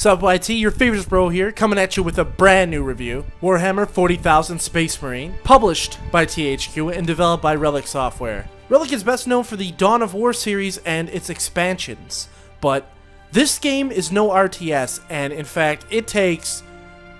Sup YT, your favorites bro here, coming at you with a brand new review. Warhammer 40,000 Space Marine, published by THQ and developed by Relic software. Relic is best known for the Dawn of War series and its expansions, but this game is no RTS, and in fact, it takes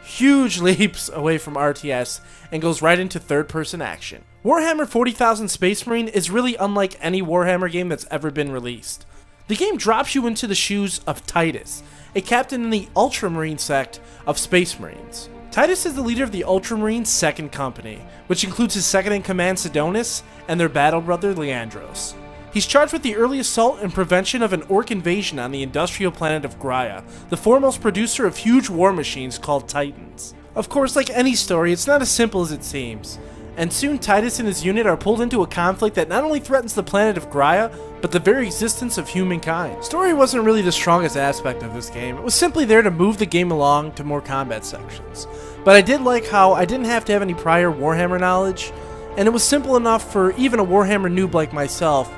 huge leaps away from RTS and goes right into third-person action. Warhammer 40,000 Space Marine is really unlike any Warhammer game that's ever been released. The game drops you into the shoes of Titus, a captain in the Ultramarine sect of Space Marines. Titus is the leader of the Ultramarine 2nd Company, which includes his second-in-command Sidonis and their battle brother Leandros. He's charged with the early assault and prevention of an orc invasion on the industrial planet of Graia, the foremost producer of huge war machines called Titans. Of course, like any story, it's not as simple as it seems, and soon Titus and his unit are pulled into a conflict that not only threatens the planet of Graia, but the very existence of humankind. Story wasn't really the strongest aspect of this game, it was simply there to move the game along to more combat sections. But I did like how I didn't have to have any prior Warhammer knowledge, and it was simple enough for even a Warhammer noob like myself.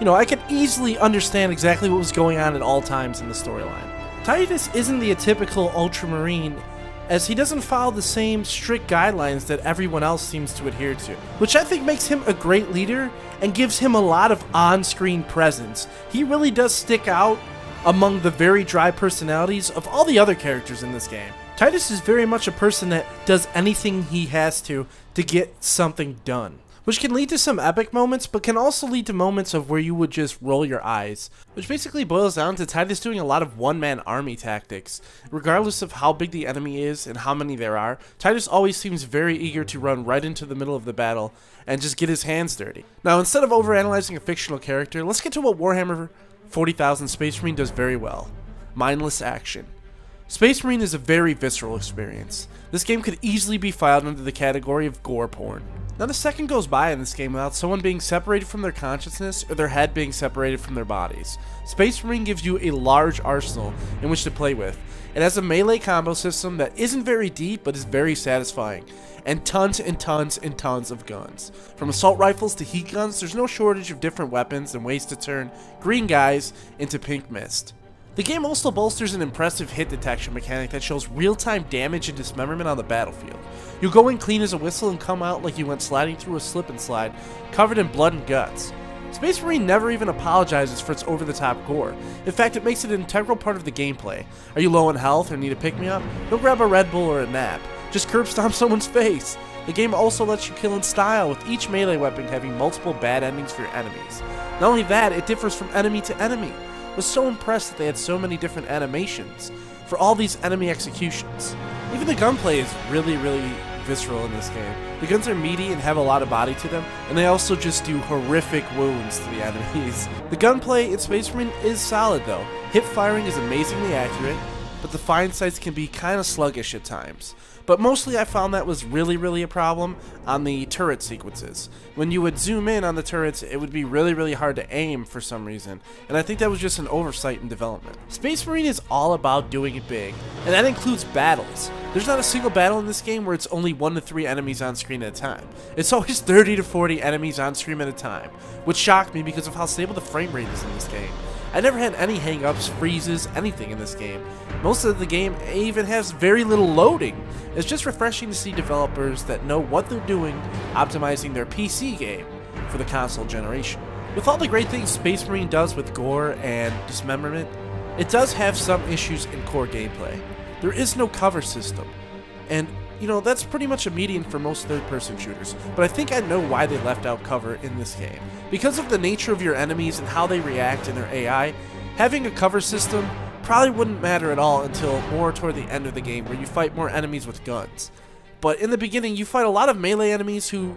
I could easily understand exactly what was going on at all times in the storyline. Titus isn't the atypical Ultramarine, as he doesn't follow the same strict guidelines that everyone else seems to adhere to, which I think makes him a great leader and gives him a lot of on-screen presence. He really does stick out among the very dry personalities of all the other characters in this game. Titus is very much a person that does anything he has to get something done, which can lead to some epic moments, but can also lead to moments of where you would just roll your eyes, which basically boils down to Titus doing a lot of one-man army tactics. Regardless of how big the enemy is and how many there are, Titus always seems very eager to run right into the middle of the battle and just get his hands dirty. Now, instead of overanalyzing a fictional character, let's get to what Warhammer 40,000 Space Marine does very well: mindless action. Space Marine is a very visceral experience. This game could easily be filed under the category of gore porn. Not a second goes by in this game without someone being separated from their consciousness or their head being separated from their bodies. Space Marine gives you a large arsenal in which to play with. It has a melee combo system that isn't very deep but is very satisfying, and tons and tons and tons of guns. From assault rifles to heat guns, there's no shortage of different weapons and ways to turn green guys into pink mist. The game also bolsters an impressive hit detection mechanic that shows real-time damage and dismemberment on the battlefield. You'll go in clean as a whistle and come out like you went sliding through a slip and slide, covered in blood and guts. Space Marine never even apologizes for its over-the-top gore. In fact, it makes it an integral part of the gameplay. Are you low on health or need a pick-me-up? Don't grab a Red Bull or a nap. Just curb stomp someone's face. The game also lets you kill in style, with each melee weapon having multiple bad endings for your enemies. Not only that, it differs from enemy to enemy. I was so impressed that they had so many different animations for all these enemy executions. Even the gunplay is really visceral in this game. The guns are meaty and have a lot of body to them, and they also just do horrific wounds to the enemies. The gunplay in Space Marine is solid though. Hip firing is amazingly accurate, but the find sights can be kinda sluggish at times. But mostly I found that was really a problem on the turret sequences. When you would zoom in on the turrets, it would be really hard to aim for some reason, and I think that was just an oversight in development. Space Marine is all about doing it big, and that includes battles. There's not a single battle in this game where it's only 1 to 3 enemies on screen at a time. It's always 30 to 40 enemies on screen at a time, which shocked me because of how stable the frame rate is in this game. I never had any hang-ups, freezes, anything in this game. Most of the game even has very little loading. It's just refreshing to see developers that know what they're doing optimizing their PC game for the console generation. With all the great things Space Marine does with gore and dismemberment, it does have some issues in core gameplay. There is no cover system, and that's pretty much a median for most third-person shooters, but I think I know why they left out cover in this game. Because of the nature of your enemies and how they react in their AI, having a cover system probably wouldn't matter at all until more toward the end of the game, where you fight more enemies with guns. But in the beginning, you fight a lot of melee enemies whose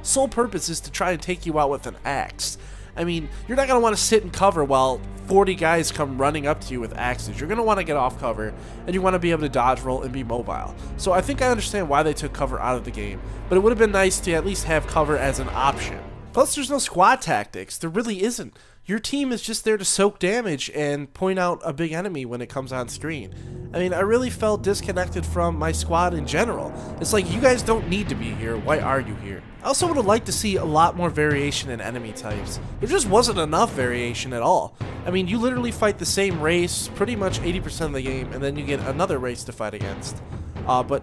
sole purpose is to try and take you out with an axe. I mean, you're not going to want to sit in cover while 40 guys come running up to you with axes. You're going to want to get off cover, and you want to be able to dodge roll and be mobile. So I think I understand why they took cover out of the game, but it would have been nice to at least have cover as an option. Plus, there's no squad tactics. There really isn't. Your team is just there to soak damage and point out a big enemy when it comes on screen. I mean, I really felt disconnected from my squad in general. It's like, you guys don't need to be here. Why are you here? I also would have liked to see a lot more variation in enemy types. There just wasn't enough variation at all. I mean, you literally fight the same race pretty much 80% of the game, and then you get another race to fight against. But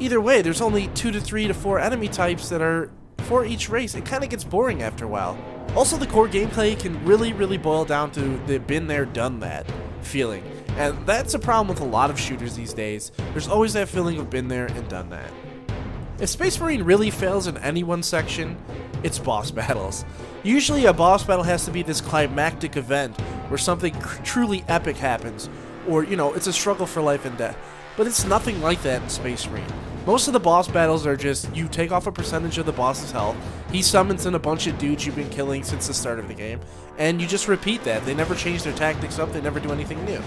either way, there's only 2 to 3 to 4 enemy types that are for each race. It kind of gets boring after a while. Also, the core gameplay can really boil down to the been there, done that feeling. And that's a problem with a lot of shooters these days. There's always that feeling of been there and done that. If Space Marine really fails in any one section, it's boss battles. Usually a boss battle has to be this climactic event where something truly epic happens, or, you know, it's a struggle for life and death. But it's nothing like that in Space Marine. Most of the boss battles are just, you take off a percentage of the boss's health, he summons in a bunch of dudes you've been killing since the start of the game, and you just repeat that. They never change their tactics up, they never do anything new.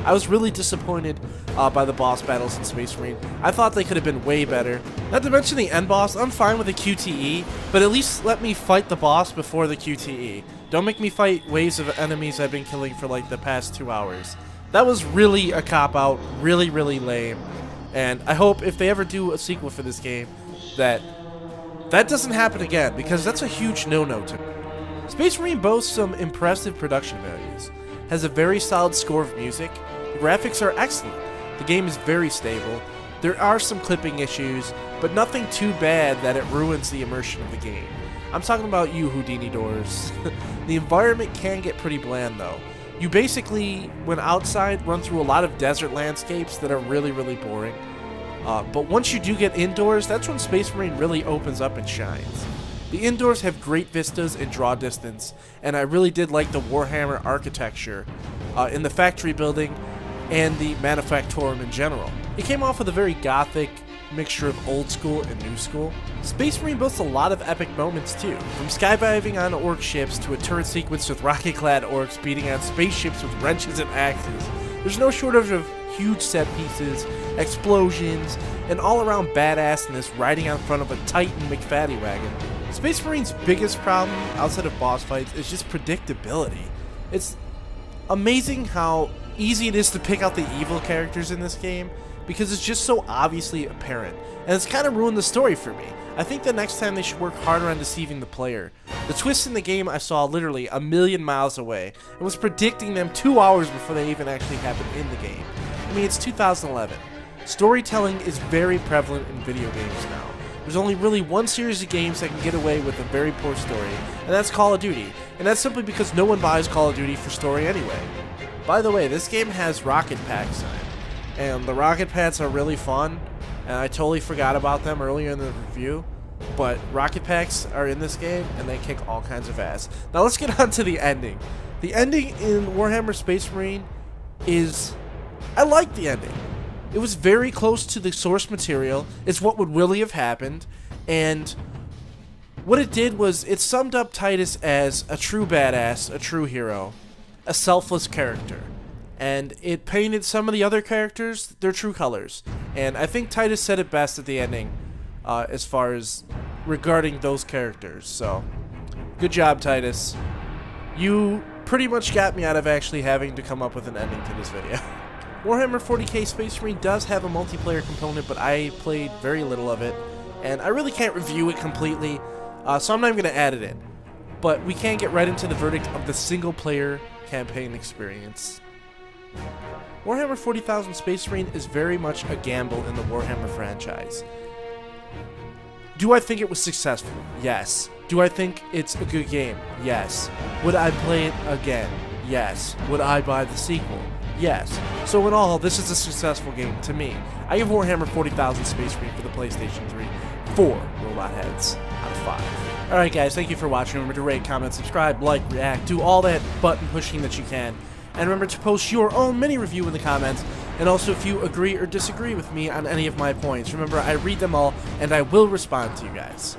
I was really disappointed by the boss battles in Space Marine. I thought they could have been way better. Not to mention the end boss, I'm fine with the QTE, but at least let me fight the boss before the QTE. Don't make me fight waves of enemies I've been killing for like the past 2 hours. That was really a cop-out, really lame. And I hope if they ever do a sequel for this game, that doesn't happen again, because that's a huge no-no to me. Space Marine boasts some impressive production values, has a very solid score of music, the graphics are excellent, the game is very stable, there are some clipping issues, but nothing too bad that it ruins the immersion of the game. I'm talking about you, Houdini doors. The environment can get pretty bland though. You basically, when outside, run through a lot of desert landscapes that are really boring. But once you do get indoors, that's when Space Marine really opens up and shines. The indoors have great vistas and draw distance, and I really did like the Warhammer architecture in the factory building and the Manufactorum in general. It came off with a very gothic mixture of old school and new school. Space Marine boasts a lot of epic moments too, from skydiving on orc ships to a turret sequence with rocket-clad orcs beating on spaceships with wrenches and axes. There's no shortage of huge set pieces, explosions, and all-around badassness riding out front of a Titan McFatty wagon. Space Marine's biggest problem, outside of boss fights, is just predictability. It's amazing how easy it is to pick out the evil characters in this game, because it's just so obviously apparent, and it's kind of ruined the story for me. I think the next time they should work harder on deceiving the player. The twists in the game I saw literally a million miles away, and was predicting them 2 hours before they even actually happened in the game. I mean, it's 2011. Storytelling is very prevalent in video games now. There's only really one series of games that can get away with a very poor story, and that's Call of Duty, and that's simply because no one buys Call of Duty for story anyway. By the way, this game has rocket packs in it. And the rocket pads are really fun, and I totally forgot about them earlier in the review, but rocket packs are in this game, and they kick all kinds of ass. Now let's get on to the ending. The ending in Warhammer Space Marine is... I like the ending. It was very close to the source material, it's what would really have happened, and what it did was it summed up Titus as a true badass, a true hero, a selfless character. And it painted some of the other characters their true colors. And I think Titus said it best at the ending as far as regarding those characters. So, good job, Titus. You pretty much got me out of actually having to come up with an ending to this video. Warhammer 40k Space Marine does have a multiplayer component, but I played very little of it. And I really can't review it completely, so I'm not even going to add it in. But we can get right into the verdict of the single-player campaign experience. Warhammer 40,000 Space Marine is very much a gamble in the Warhammer franchise. Do I think it was successful? Yes. Do I think it's a good game? Yes. Would I play it again? Yes. Would I buy the sequel? Yes. So in all, this is a successful game to me. I give Warhammer 40,000 Space Marine for the PlayStation 3 4 robot heads out of 5. Alright guys, thank you for watching. Remember to rate, comment, subscribe, like, react, do all that button pushing that you can. And remember to post your own mini review in the comments, and also if you agree or disagree with me on any of my points. Remember, I read them all, and I will respond to you guys.